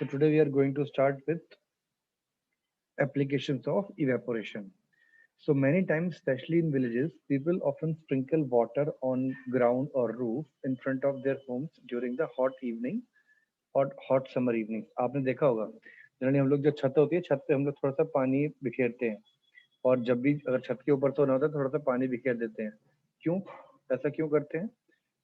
So today we are going to start with applications of evaporation. So many times, especially in villages, people often sprinkle water on ground or roof in front of their homes during the hot evening और hot summer evening. आपने देखा होगा generally हम लोग जो छत होती है छत पे हम लोग थोड़ा सा पानी बिखेरते हैं और जब भी अगर छत के ऊपर तो ना होता है थोड़ा सा पानी बिखेर देते हैं. क्यों ऐसा क्यों करते हैं?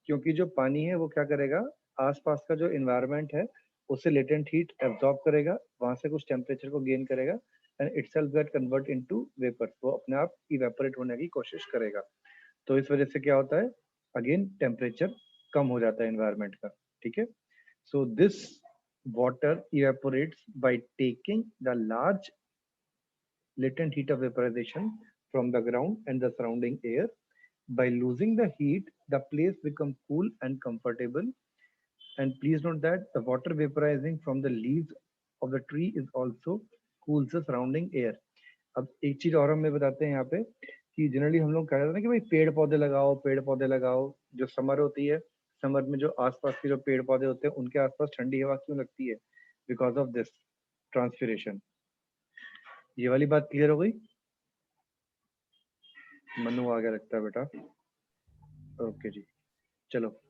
क्योंकि जो पानी है वो क्या करेगा, आसपास का जो इन्वायरमेंट है उससे लेटेंट हीट एब्जॉर्ब करेगा, वहां से कुछ टेम्परेचर को गेन करेगा and itself gate convert into vapour. वो अपने आप इवेपोरेट होने की कोशिश करेगा. तो इस वजह से क्या होता है, अगेन टेम्परेचर कम हो जाता है इन्वायरमेंट का. ठीक है. So this water evaporates by taking the large latent heat of vaporization from the ground and the surrounding air. By losing the heat, the place becomes cool and comfortable. And please note that the water vaporizing from the leaves of the tree is also cools the surrounding air. अब एक चीज और हमें बताते हैं यहाँ पे कि जनरली हम लोग कह रहे हैं कि भाई पेड़ पौधे लगाओ. जो समर होती है, समर में जो आसपास के जो पेड़ पौधे होते हैं उनके आसपास ठंडी हवा क्यों लगती है? Because of this transpiration. ये वाली बात क्लियर हो गई? मनु आ गया लगता है बेटा. ओके जी, चलो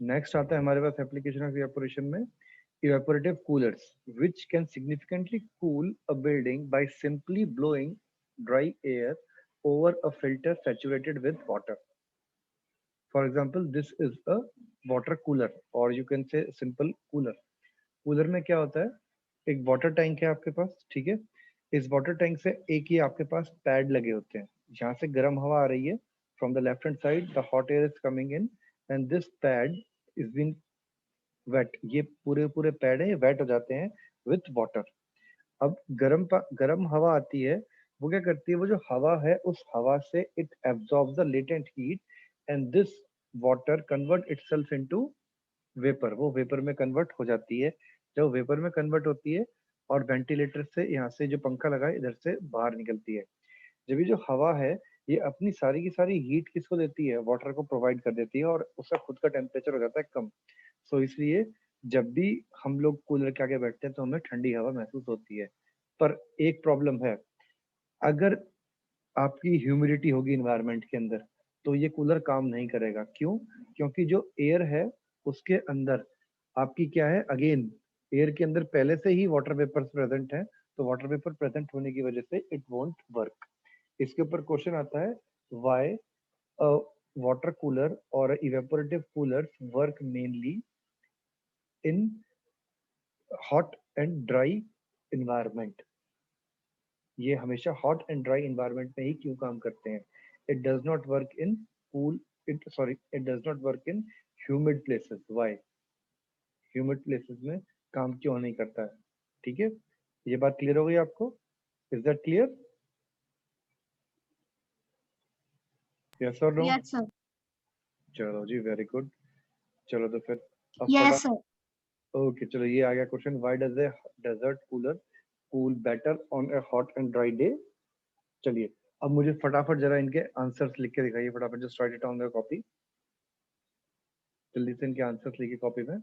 नेक्स्ट आता है हमारे पास एप्लीकेशन ऑफ इवेपोरेशन में evaporative coolers, which can significantly cool a building by simply blowing dry air over a filter saturated with water. For example, this is a water cooler or you can say simple cooler. Cooler में क्या होता है, एक water tank है आपके पास. ठीक है. इस वाटर टैंक से एक ही आपके पास पैड लगे होते हैं. जहां से गर्म हवा आ रही है from the left hand side the hot air is coming in and this pad is been wet. ये पूरे पूरे पैड है, ये वेट हो जाते हैं विथ वाटर. अब गर्म हवा आती है, वो क्या करती है, वो जो हवा है उस हवा से it absorbs the latent heat and this water convert itself into vapour. वो वेपर में कन्वर्ट हो जाती है. जब वेपर में कन्वर्ट होती है और वेंटिलेटर से यहाँ से जो पंखा लगा है इधर से बाहर निकलती है. जब ये जो हवा है ये अपनी सारी की सारी हीट किसको देती है? वाटर को प्रोवाइड कर देती है और उसका खुद का टेम्परेचर हो जाता है कम. सो इसलिए जब भी हम लोग कूलर के आगे बैठते हैं तो हमें ठंडी हवा महसूस होती है. पर एक प्रॉब्लम है, अगर आपकी ह्यूमिडिटी होगी इन्वायरमेंट के अंदर तो ये कूलर काम नहीं करेगा. क्यों? क्योंकि जो एयर है उसके अंदर आपकी क्या है, अगेन एयर के अंदर पहले से ही वाटर वेपर्स प्रेजेंट है. तो वाटर वेपर प्रेजेंट होने की वजह से इट वोंट वर्क. इसके ऊपर क्वेश्चन आता है, व्हाई अ वाटर कूलर और evaporative coolers work mainly in hot and dry environment. ये हमेशा हॉट एंड ड्राई इन्वायरमेंट में ही क्यों काम करते हैं? It does not work in cool it does not work in humid places. Why? Humid places में काम क्यों नहीं करता है? ठीक है. ये बात क्लियर हो गई आपको? Is that clear? यस और नो? Yes, sir. चलो जी, वेरी गुड. चलो तो फिर अब Yes, फटाफट. sir. ओके चलो, ये आ गया question, why does a desert cooler cool better on a hot and dry day. चलिए अब मुझे फटाफट जरा इनके आंसर्स लिख के दिखाइए फटाफट. Just right it on the copy. जल्दी से इनके आंसर्स लिखिए कॉपी में.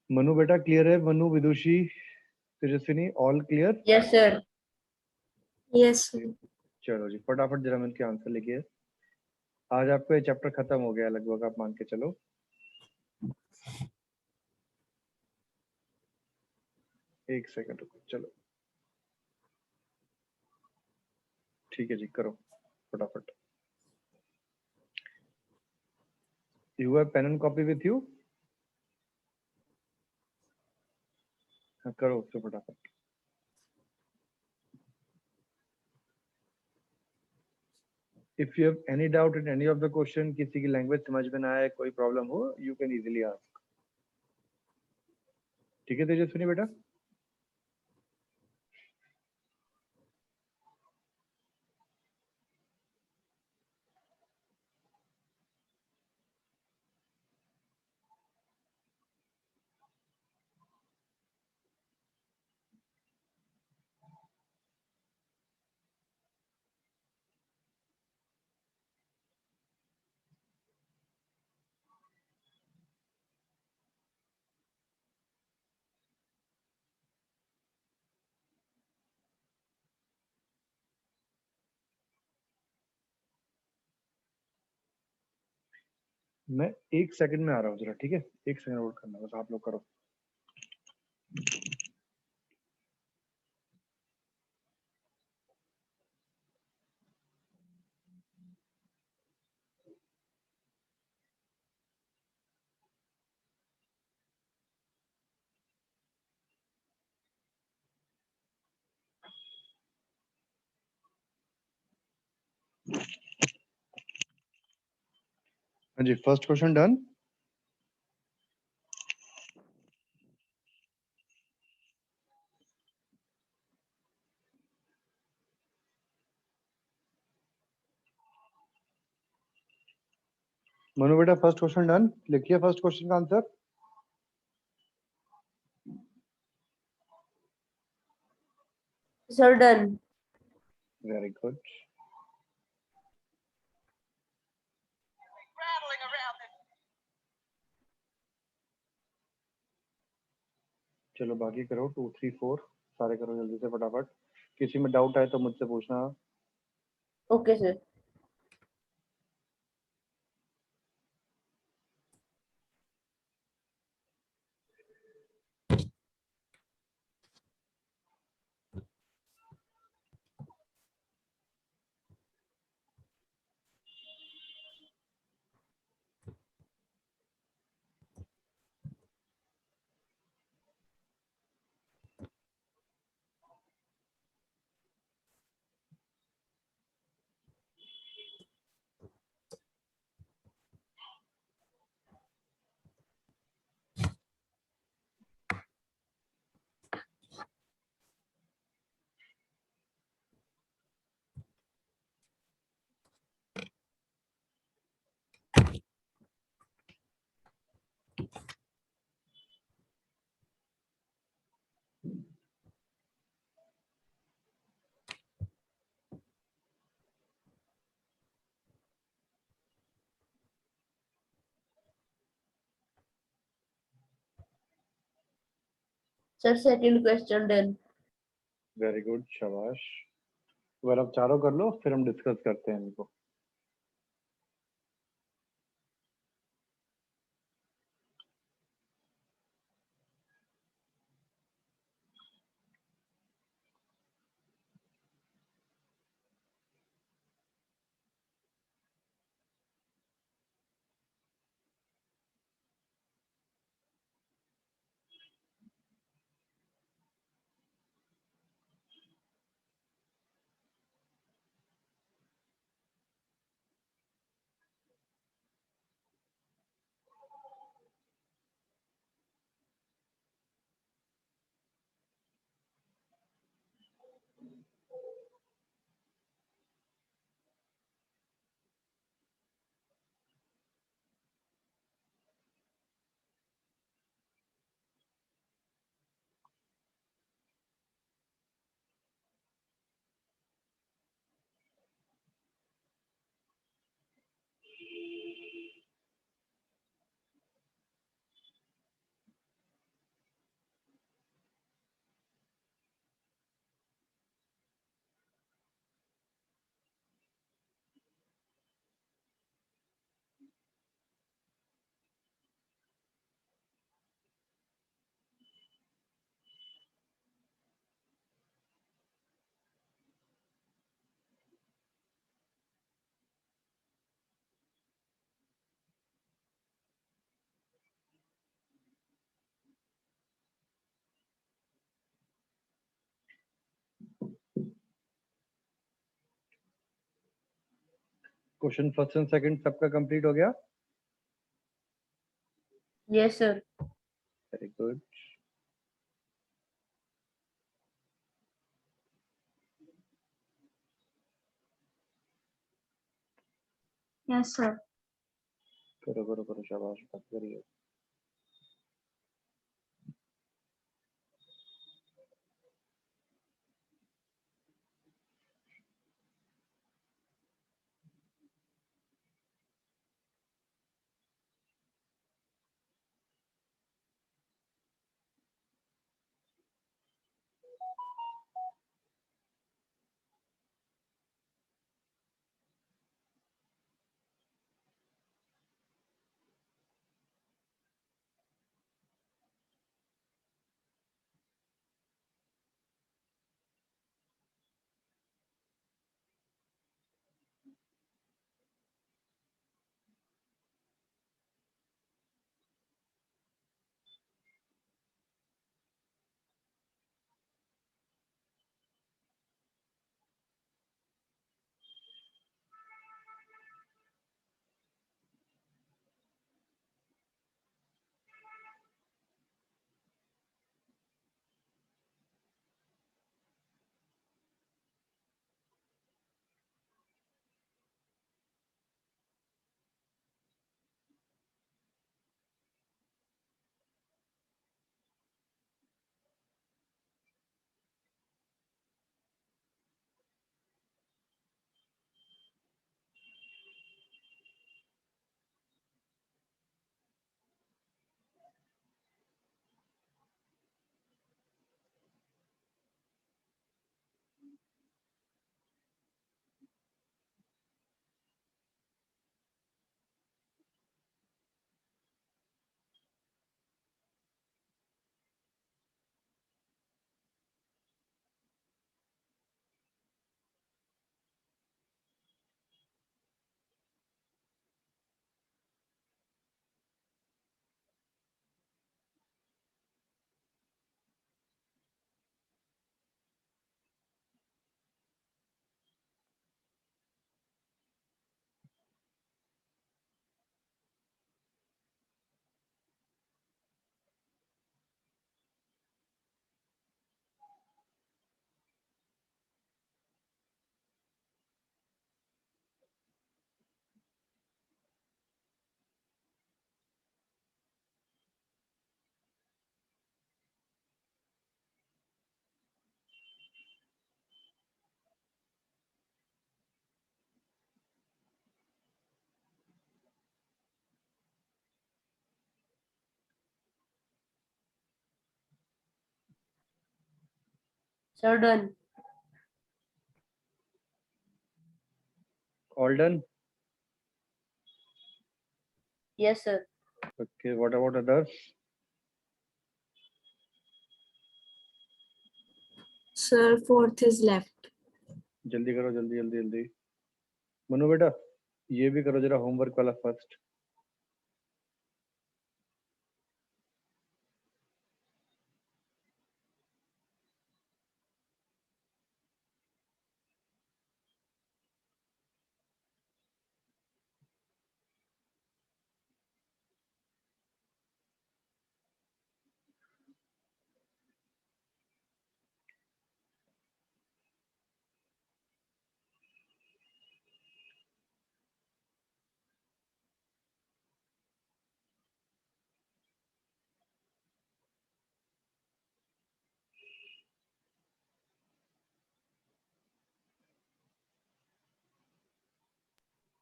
मनु बेटा क्लियर है? Manu, Vidushi, Tejaswini, all clear? Yes, sir. Yes, sir. चलो जी फटाफट जरा इनके आंसर लिखिए. आज आपका ये चैप्टर खत्म हो गया लगभग, आप मान के चलो. एक सेकंड रुको. चलो ठीक है जी, करो फटाफट. You have pen and copy with you? करो उससे फटाफट. If you have any doubt in any of the question, किसी की लैंग्वेज समझ में ना आए, कोई प्रॉब्लम हो, यू कैन इजीली आस्क. ठीक है तेजस्विनी बेटा? मैं 1 सेकंड में आ रहा हूँ जरा, ठीक है? 1 सेकंड होल्ड करना, बस आप लोग करो। हाँ जी, फर्स्ट क्वेश्चन डन। मनु बेटा फर्स्ट क्वेश्चन डन, लिखिए फर्स्ट क्वेश्चन का answer. Sir, done. Very good. चलो बाकी करो, 2 3 4 सारे करो जल्दी से फटाफट। किसी में डाउट आए तो मुझसे पूछना। Okay, sir. Sir, second question done. Very good, शाबाश। अगर आप चारों कर लो फिर हम डिस्कस करते हैं इनको। क्वेश्चन फर्स्ट एंड सेकंड सबका कंप्लीट हो गया? Yes, sir. Very good. Yes, sir. करो करो करो, शाबाश, बात करिए। Sir, done. All done? Yes, sir. Okay, what about others? Sir, fourth is left. जल्दी करो, जल्दी जल्दी जल्दी। मनु बेटा, ये भी करो जरा होमवर्क वाला first.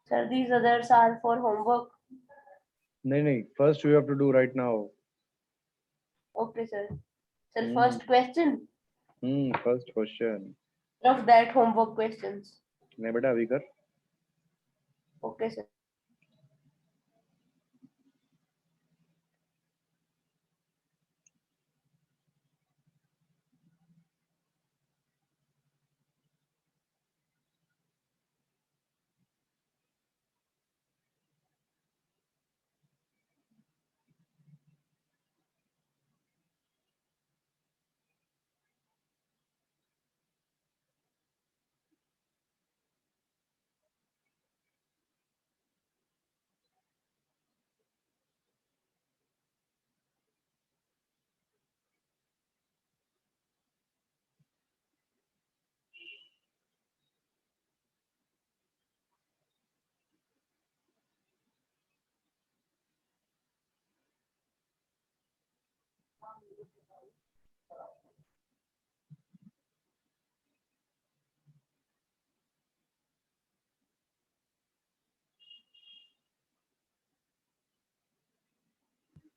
Sir, these others are for homework. नहीं नहीं, first you have to do right now. Okay, sir. Sir, Hmm. first question First question. of that homework questions. नहीं बेटा अभी कर। Okay, sir.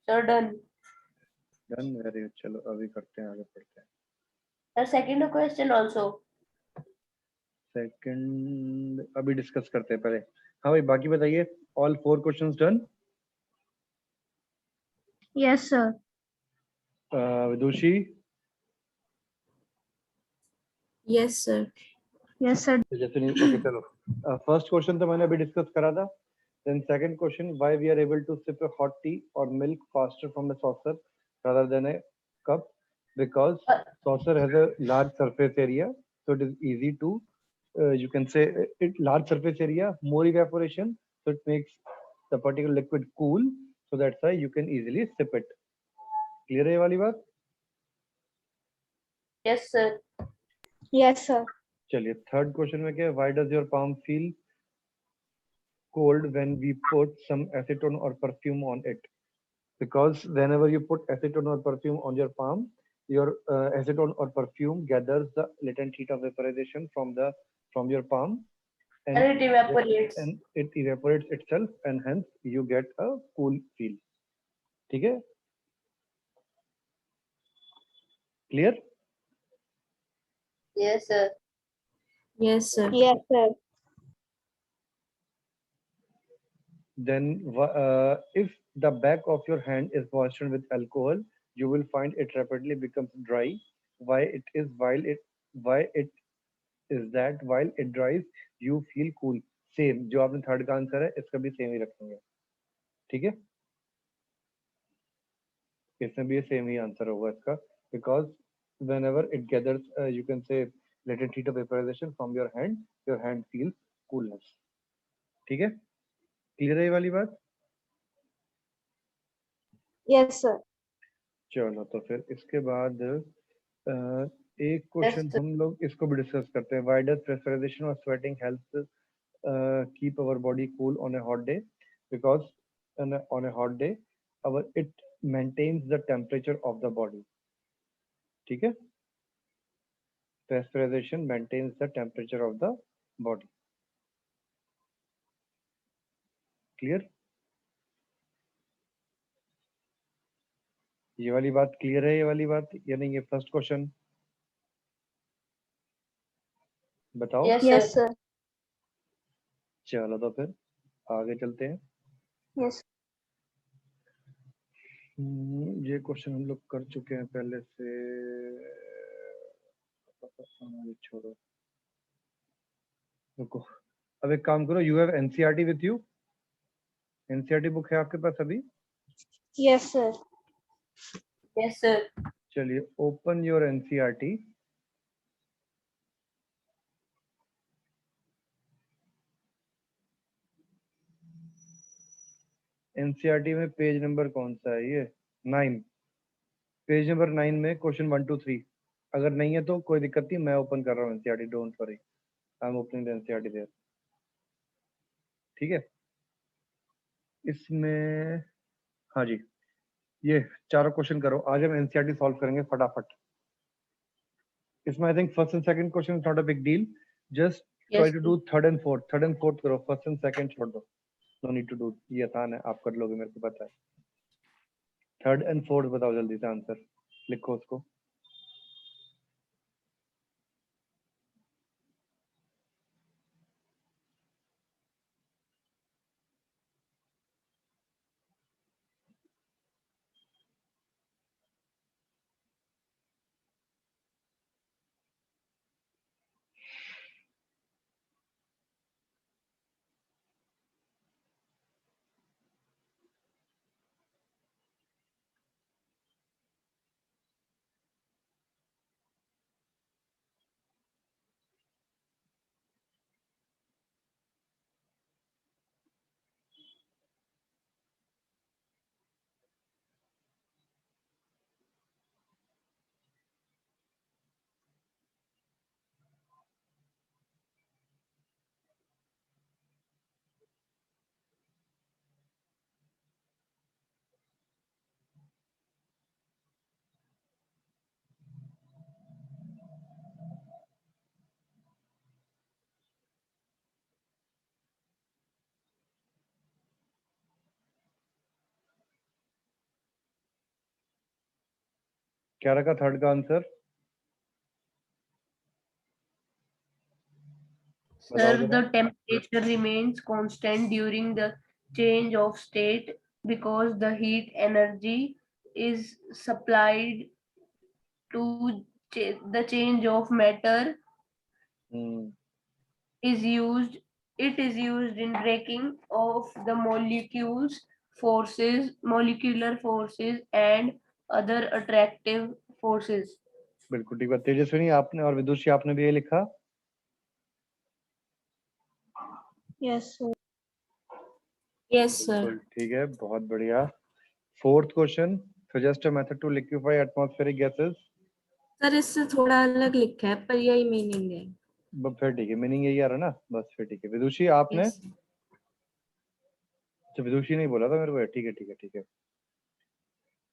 Sir, done. Done, very good. चलो अभी करते हैं, आगे पढ़ते हैं। Sir, second question also. Second अभी डिस्कस करते हैं पहले। हाँ भाई बाकी बताइए, all 4 questions done? Yes, sir. विदुषी? Yes, sir. Yes, sir. जैसे नहीं, ओके चलो। फर्स्ट क्वेश्चन तो मैंने अभी डिस्कस करा था। Then second question, why we are able to sip a hot tea और milk faster from the saucer rather than a cup? Because saucer has a large surface area, so it is easy to you can say it large surface area, more evaporation, so it makes the particular liquid cool, so that's why you can easily sip it. Clear है ये वाली बात? Yes, sir. Yes, sir. चलिए third question में क्या है, why does your palm feel cold when we put some acetone or perfume on it? Because whenever you put acetone or perfume on your palm, your acetone or perfume gathers the latent heat of vaporization from your palm, And it evaporates. and it evaporates itself, and hence you get a cool feel. ठीक है? Clear? Yes, sir. Yes, sir. Yes, sir. Then if the back of your hand is moistened with alcohol, you will find it rapidly becomes dry. Why it is while it dries you feel cool. Same जो आपने third का answer है इसका भी same ही रखेंगे, ठीक है? इसमें भी सेम ही आंसर होगा इसका, because whenever it gathers you can say latent heat of vaporization from your hand feels coolness. ठीक है? क्लियर है ये वाली बात? Yes, sir. चलो तो फिर इसके बाद एक क्वेश्चन Yes, sir. हम लोग इसको भी डिस्कस करते हैं, व्हाई डज प्रेशराइजेशन और sweating help keep our body cool on a hot day? Because on a hot day it maintains the temperature of the body. ठीक है? Pressurization maintains the temperature of the body. Clear? ये वाली बात clear है, ये वाली बात या नहीं? ये फर्स्ट क्वेश्चन बताओ। Yes, Yes, sir. sir. चलो तो फिर आगे चलते हैं। Yes. ये क्वेश्चन हम लोग कर चुके हैं पहले से। ये छोड़ो, रुको। अब एक काम करो, you have NCERT with you? NCERT book है आपके पास अभी? Yes, sir. Yes, sir. चलिए, ओपन योर एनसीईआरटी। एनसीईआरटी में पेज नंबर कौन सा है ये? 9। पेज नंबर 9 में क्वेश्चन 1 2 3। अगर नहीं है तो कोई दिक्कत नहीं, मैं ओपन कर रहा हूँ NCERT, don't worry, I am opening the NCERT there. ठीक है, इसमें हाँ जी, ये चारों क्वेश्चन करो। आज हम एनसीईआरटी सॉल्व करेंगे फटाफट। इसमें I think first and second question is not a big deal, just Yes, try to do third and fourth. Third and fourth करो, फर्स्ट एंड सेकंड छोड़ दो, नो नीड टू डू, ये आसान है, आप कर लोगे, मेरे को पता है। थर्ड एंड फोर्थ बताओ जल्दी से आंसर, लिखो उसको। क्या रखा थर्ड का आंसर? बताओ Sir, जरा। the temperature remains constant during the change of state because the heat energy is supplied to the change of matter hmm, is used. It is used in breaking of the molecular forces and other attractive forces. बिल्कुल ठीक बात। तेजस्विनी आपने और विदुषी आपने भी ये लिखा? Yes, sir. Yes, बिल्कुल sir. ठीक है, बहुत बढ़िया। Fourth question, suggest a method to liquefy atmospheric gases. Sir इससे थोड़ा अलग लिखा है पर यही मीनिंग है। फिर ठीक है, मीनिंग यही आ रहा ना, बस फिर ठीक है। विदुषी आपने? Yes. अच्छा, विदुषी नहीं बोला था मेरे को, ठीक है ठीक है ठीक है।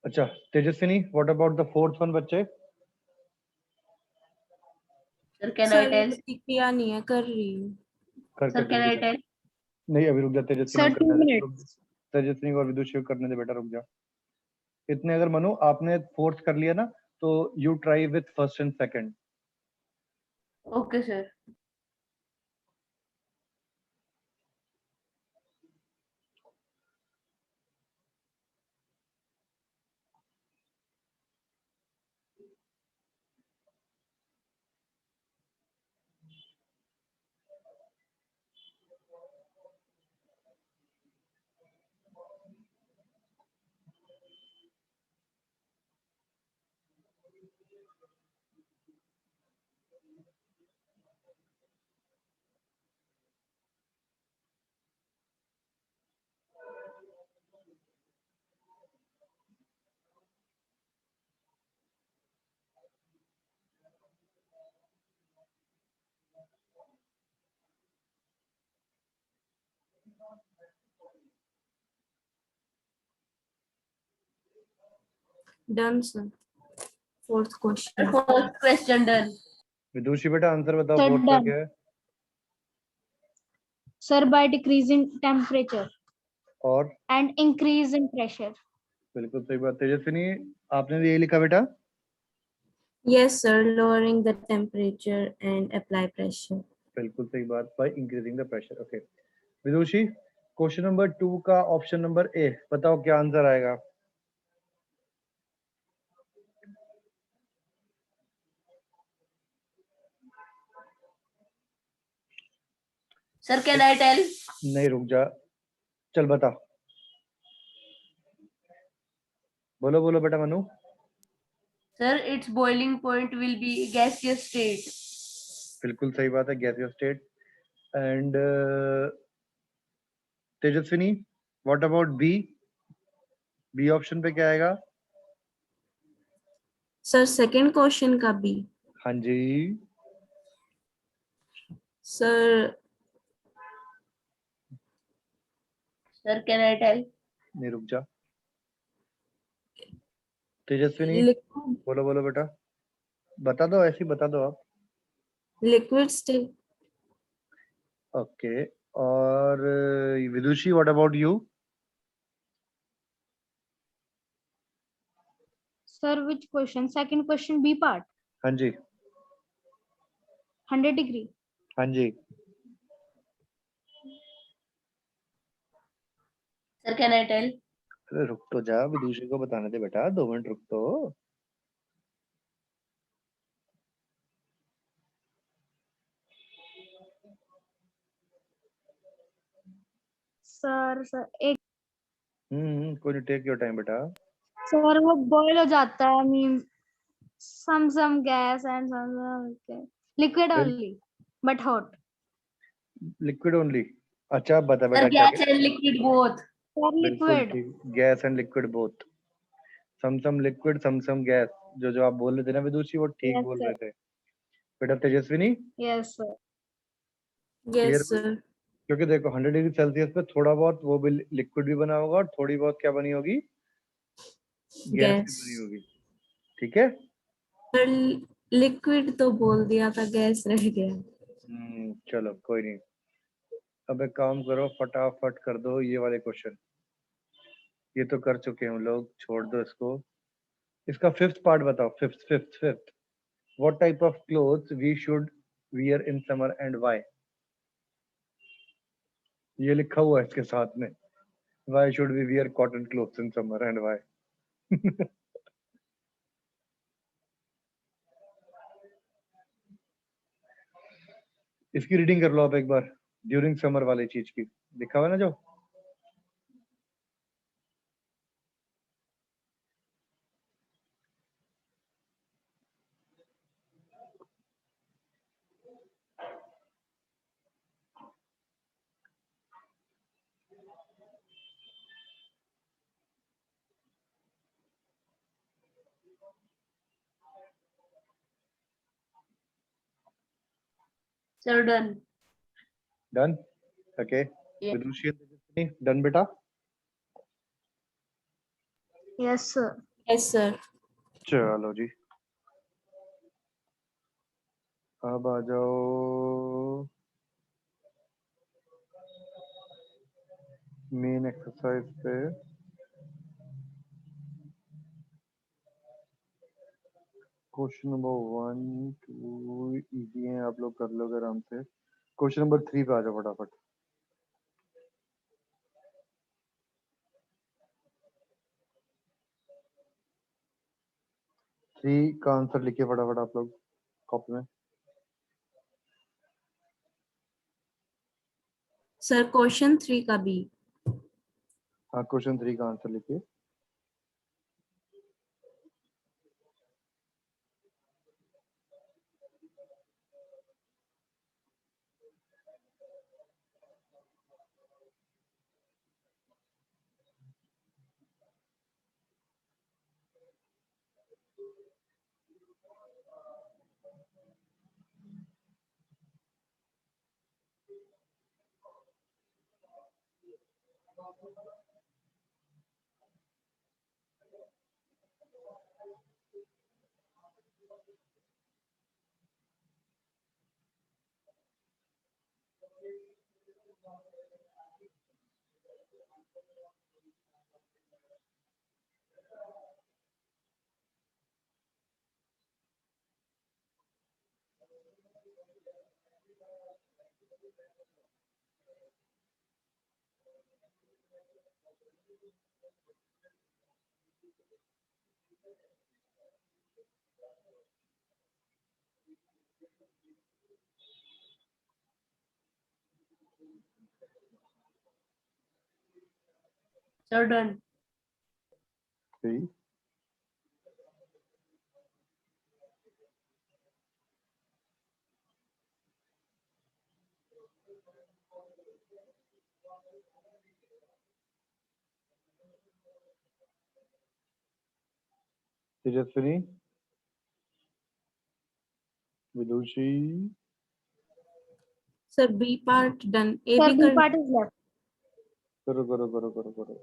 अच्छा Tejaswini, what about the fourth one बच्चे? Sir, can I sir tell? किया नहीं है, कर रही हूँ। कर कर Sir, can जल्दी I कर। tell? नहीं अभी रुक जा, तेजस्विनी सर को 2 करने दे, रुक। minutes. तेजस्विनी को और विदुषी को करने दे बेटा, रुक जा। इतने अगर मनु आपने फोर्थ कर लिया ना, तो you try with first and second. Okay, sir. Done, sir. Fourth question. Fourth question done. विदुषी बेटा आंसर बताओ, Sir, फोर्थ का done. क्या है? Sir, by decreasing temperature और and increase in pressure. बिल्कुल सही बात। तेजस्विनी आपने भी यही लिखा बेटा? Yes, sir. Lowering the temperature and apply pressure. बिल्कुल सही बात, by increasing the pressure. Okay. Vidushi, question number 2 का ऑप्शन नंबर ए, बताओ क्या आंसर आएगा? Sir, can I tell? नहीं, रुक जा, चल बता, बोलो बोलो बेटा Manu. Sir, its boiling point will be gaseous state. बिल्कुल सही बात है, gaseous state. And Tejaswini, what about B? B option पे क्या आएगा? सर सेकंड क्वेश्चन का बी। हाँ जी, sir Sir, can I tell? नहीं, रुक जा, तेजस्विनी लिक्विड बोलो बोलो बेटा, बता दो, ऐसे ही बता दो आप। Liquid state. ओके, और Vidushi, what about you? Sir, which question? Second question, B part. हाँ जी, 100 degree. हाँ जी, Sir, can I tell? अरे रुक तो जा, विदुषी को बताने दे बेटा, 2 मिनट रुक तो। Sir, एक कोई नहीं, टेक योर टाइम बेटा। सर वो बॉयल हो जाता है, I mean some gas and some liquid Well- only, but hot. Liquid only? अच्छा, आप बता Sir, बेटा क्या? gas and liquid both. Sir, बिल्कुल liquid. ठीक, gas and liquid both, some liquid some gas, जो आप बोल रहे थे ना विदुषी, वो ठीक Yes, बोल sir. रहे थे बेटा। Tejaswini, Yes, sir. Clear yes sir. क्योंकि देखो 100 डिग्री सेल्सियस पे थोड़ा बहुत वो भी लिक्विड भी बना होगा, और थोड़ी बहुत क्या बनी होगी? गैस भी गैस। बनी होगी, ठीक है। सर लिक्विड तो बोल दिया था, गैस रह गया। चलो कोई नहीं, अब एक काम करो, फटाफट कर दो ये वाले क्वेश्चन, ये तो कर चुके हैं हम लोग, छोड़ दो इसको। इसका 5th पार्ट बताओ, fifth, what type of clothes we should wear in summer and why? ये लिखा हुआ है इसके साथ में, why should we wear cotton clothes in summer and why? इसकी रीडिंग कर लो आप एक बार, ड्यूरिंग समर वाली चीज की, लिखा हुआ है ना जो। Sir, done. Done, okay. Yeah. विदुषी, डन बेटा? Yes, sir. Yes sir. चलो जी, अब आ जाओ मेन एक्सरसाइज पे। क्वेश्चन नंबर 1 2 इजी है, आप लोग कर लोगे आराम से। क्वेश्चन नंबर 3 पे आ जाओ फटाफट। 3 का आंसर लिखिए फटाफट आप लोग कॉपी में। सर क्वेश्चन 3 का बी। हाँ, क्वेश्चन 3 का आंसर लिखिए। Sir, done. See? Tejaswini, Vidushi, sir B part done, A Sir, भी B कर part is left. करो करो करो करो करो.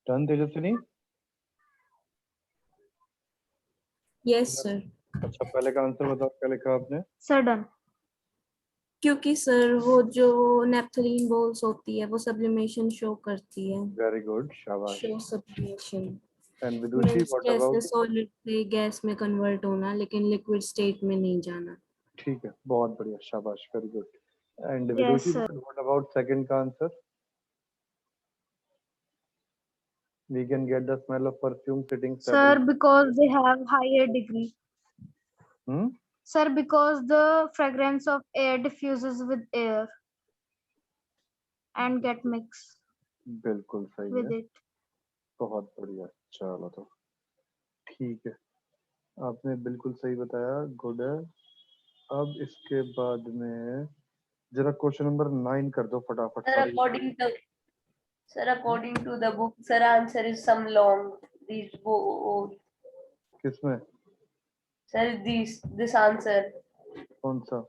Done, Tejaswini? Yes sir. अच्छा, पहले का आंसर बताओ, क्या लिखा आपने? Sir, done. क्योंकि सर वो जो नेप्थलीन बॉल्स होती है वो सब्लिमेशन शो करती है। वेरी गुड, शाबाश. Show sublimation and Vidushi, means what जैसे अबाउट? सॉलिड से गैस में कन्वर्ट होना, लेकिन लिक्विड स्टेट में नहीं जाना। ठीक है, बहुत बढ़िया, शाबाश, very good. And Yes, Vidushi, sir. What about second का answer? We can get the smell of perfume sitting Sir, several. because they have higher degree. Hmm? Sir, because the fragrance of air diffuses with air and get mixed बिल्कुल सही with है, it. बहुत बढ़िया. चलो तो ठीक है, आपने बिल्कुल सही बताया, गुड है. अब इसके बाद में जरा क्वेश्चन नंबर 9 कर दो फटाफट Sir, सारे. according to the book, sir, answer is some long. These both. किसमें? Sir, this answer. कौन सा?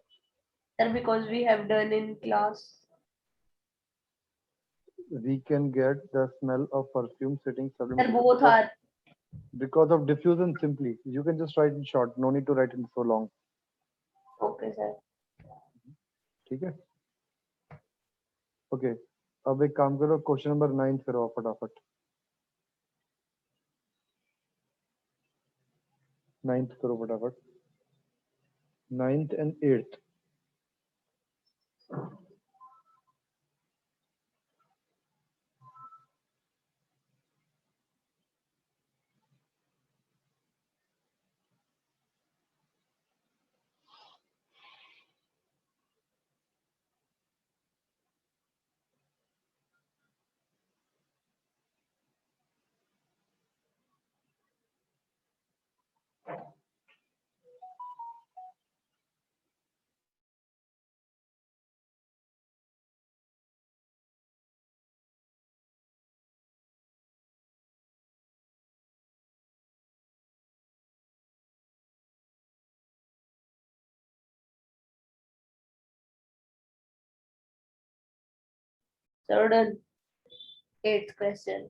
Sir, because we have done in class. We can get the smell of perfume sitting Sir, sublimate both are. because of diffusion. Simply you can just write in short, no need to write in so long. Okay, sir. ठीक है, okay. अब एक काम करो, question number 9 करो आप फटाफट. 9th करो फटाफट. 9th and 8th. Sir, done. 8th question.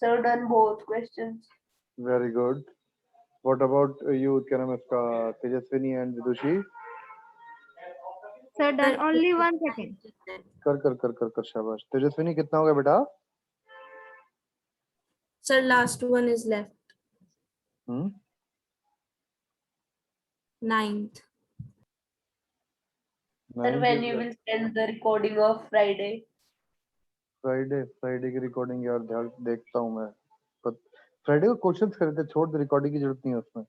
Sir, done both questions. Very good. What about you? क्या नाम है इसका? Tejaswini and Vidushi. Sir, done. Only 1 second. कर कर कर कर कर शाबाश. तेजस्विनी कितना हो गया बेटा? Sir, last one is left. 9th. Sir, when you will send the recording of Friday? Friday की रिकॉर्डिंग यार देखता हूँ मैं. फ्राइडे को क्वेश्चंस करते, छोड़ दे, रिकॉर्डिंग की जरूरत नहीं है उसमें.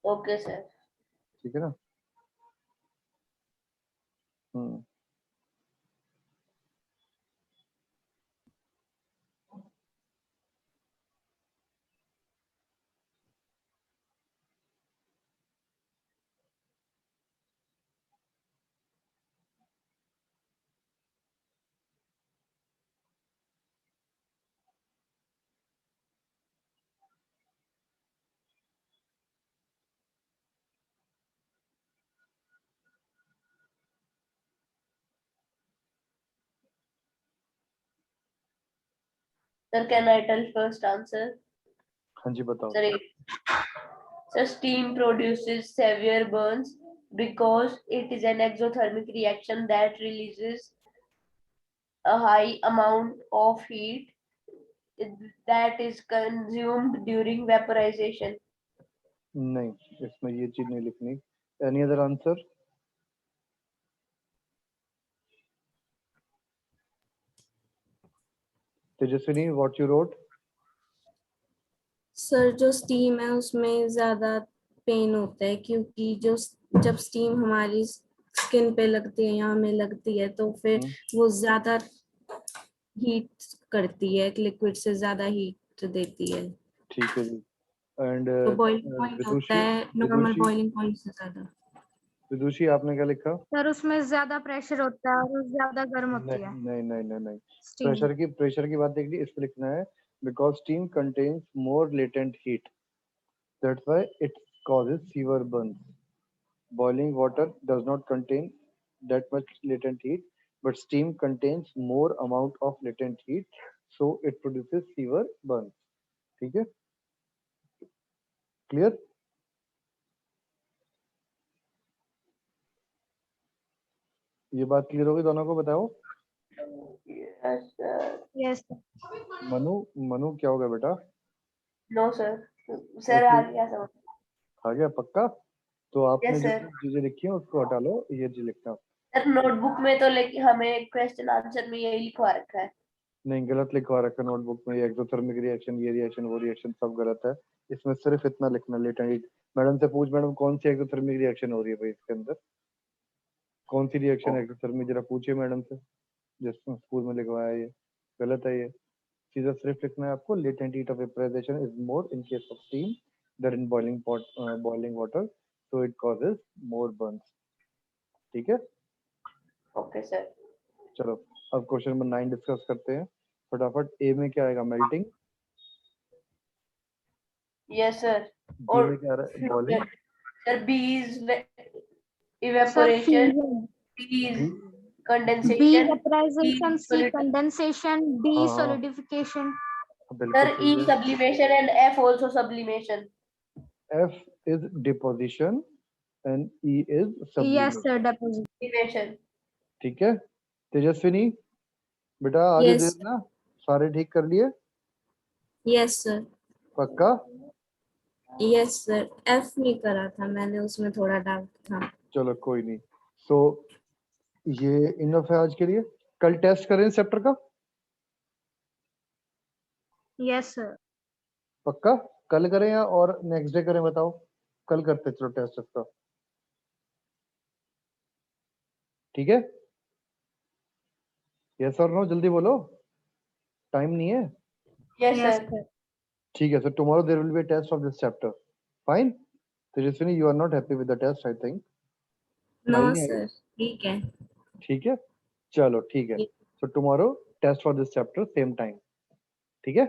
Okay, sir. ठीक है ना? हम्म. Sir, can I tell first answer? हाँ जी बताओ. Sir, so steam produces severe burns because it is an exothermic reaction that releases a high amount of heat that is consumed during vaporization. नहीं, इसमें ये चीज नहीं लिखनी. Any other answer? Tejaswini, what you wrote? Sir जो steam है उसमें ज्यादा पेन होता है क्योंकि जो जब स्टीम हमारी स्किन पे लगती है या हमें लगती है तो फिर वो ज्यादा हीट करती है, लिक्विड से ज्यादा हीट देती है. ठीक है जी. एंड तो बॉइलिंग पॉइंट होता विदुषी, है नॉर्मल बॉइलिंग पॉइंट से ज्यादा. विदुषी आपने क्या लिखा? Sir, उसमें ज्यादा प्रेशर होता है और ज्यादा गर्म होती नहीं है नहीं नहीं नहीं नहीं. स्टीम. प्रेशर की बात देख ली, इस पे लिखना है because steam contains more latent heat, that's why it causes fever burns. Boiling water does not contain that much latent heat, but steam contains more amount of latent heat, so it produces fever burns. ठीक है? Clear? ये बात clear होगी दोनों को? बताओ. Yes, sir. Yes, sir. Manu क्या होगा बेटा? No, sir. Sir, आ गया समझ. आ गया पक्का? तो आपने Yes, जो sir. चीजें लिखी हैं उसको हटा लो, ये चीज लिखना. सर नोटबुक में तो लेकिन हमें क्वेश्चन आंसर में यही लिखवा रखा है. नहीं, गलत लिखवा रखा नोटबुक में. ये एक्सोथर्मिक रिएक्शन, ये रिएक्शन, वो रिएक्शन सब गलत है. इसमें सिर्फ इतना लिखना, लेटेंट हीट. मैडम से पूछ, मैडम कौन सी एक्सोथर्मिक रिएक्शन हो रही है भाई इसके अंदर? कौन सी रिएक्शन है एक्सोथर्मिक? जरा पूछिए मैडम से, जिसने स्कूल में लिखवाया. ये गलत है. ये सीधा सिर्फ लिखना है आपको, latent heat of vaporisation is more in case of steam than in boiling water, so it causes more burns. ठीक है? Okay sir. चलो अब क्वेश्चन नंबर 9 डिस्कस करते हैं फटाफट. ए में क्या आएगा? मेल्टिंग. Yes sir. बी में क्या आ रहा है? Boiling. Sir B is Sir, evaporation, fusion. C is B? B condensation, vaporization, C solid. condensation, D हाँ, solidification. बिल्कुल Sir, सही E है. sublimation and F also sublimation. F is deposition and E is Yes, sublimation. sir, deposit. Sublimation. ठीक है? तेजस्विनी बेटा आज Yes. देखना सारे ठीक कर लिए? Yes sir. पक्का? Yes sir. एफ नहीं करा था मैंने, उसमें थोड़ा डाउट था. चलो कोई नहीं. सो ये इनफ है आज के लिए. कल टेस्ट करें इस चैप्टर का? Yes, sir. पक्का? कल करें या और नेक्स्ट डे करें? बताओ. कल करते चलो टेस्ट इसका. ठीक है? यस और नो जल्दी बोलो, टाइम नहीं है. Yes, Yes, sir. sir. ठीक है. So tomorrow there will be a test of this chapter. Fine. Tejaswini you are not happy with the test I think. No नहीं है. सर. ठीक है. ठीक है. चलो ठीक है. So tomorrow test for this chapter same time. ठीक है?